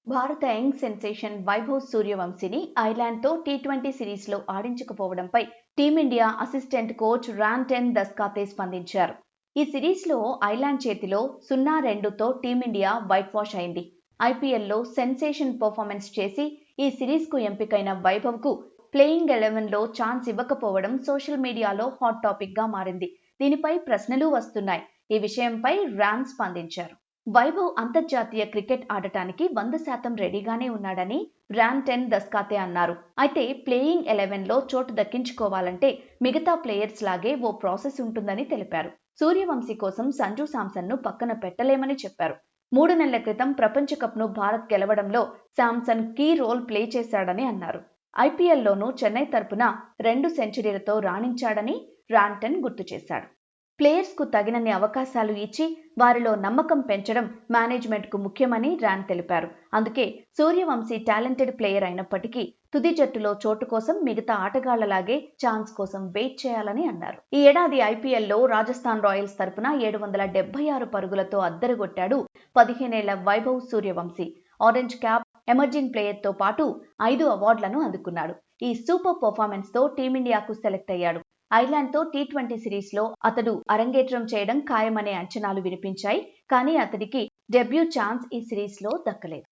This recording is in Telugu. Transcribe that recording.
భారత యంగ్ సెన్సేషన్ వైభవ్ సూర్యవంశిని ఐర్లాండ్తో టీ20 సిరీస్లో ఆడించకపోవడంపై టీమిండియా అసిస్టెంట్ కోచ్ రాంటెన్ దస్కాతే స్పందించారు. ఈ సిరీస్లో ఐర్లాండ్ చేతిలో 0-2తో టీమిండియా వైట్ వాష్ అయింది. ఐపీఎల్లో సెన్సేషన్ పర్ఫార్మెన్స్ చేసి ఈ సిరీస్కు ఎంపికైన వైభవ్కు ప్లేయింగ్ 11లో ఛాన్స్ ఇవ్వకపోవడం సోషల్ మీడియాలో హాట్ టాపిక్గా మారింది. దీనిపై ప్రశ్నలు వస్తున్నాయి. ఈ విషయంపై రాన్ స్పందించారు. వైభవ్ అంతర్జాతీయ క్రికెట్ ఆడటానికి 100% రెడీగానే ఉన్నాడని రాంటెన్ దస్కాతే అన్నారు. అయితే ప్లేయింగ్ 11లో చోటు దక్కించుకోవాలంటే మిగతా ప్లేయర్స్ లాగే ఓ ప్రాసెస్ ఉంటుందని తెలిపారు. సూర్యవంశీ కోసం సంజు శాంసన్ను పక్కన పెట్టలేమని చెప్పారు. 3 నెలల క్రితం ప్రపంచ కప్ను భారత్ గెలవడంలో శాంసన్ కీ రోల్ ప్లే చేశాడని అన్నారు. ఐపీఎల్లోనూ చెన్నై తరపున 2 సెంచరీలతో రాణించాడని రాంటెన్ గుర్తు చేశాడు. ప్లేయర్స్కు తగినన్ని అవకాశాలు ఇచ్చి వారిలో నమ్మకం పెంచడం మేనేజ్మెంట్కు ముఖ్యమని రాన్ తెలిపారు. అందుకే సూర్యవంశీ టాలెంటెడ్ ప్లేయర్ అయినప్పటికీ తుది జట్టులో చోటు కోసం మిగతా ఆటగాళ్లలాగే ఛాన్స్ కోసం వెయిట్ చేయాలని అన్నారు. ఈ ఏడాది ఐపీఎల్లో రాజస్థాన్ రాయల్స్ తరపున 776 పరుగులతో అద్దరుగొట్టాడు 15 ఏళ్ల Vaibhav Suryavanshi. Orange cap, emerging ప్లేయర్తో పాటు 5 అవార్డులను అందుకున్నాడు. ఈ సూపర్ పర్ఫార్మెన్స్తో టీమిండియాకు సెలెక్ట్ అయ్యాడు. ఐర్లాండ్తో టీ20 సిరీస్లో అతడు అరంగేట్రం చేయడం ఖాయమనే అంచనాలు వినిపించాయి. కానీ అతడికి డెబ్యూ ఛాన్స్ ఈ సిరీస్లో దక్కలేదు.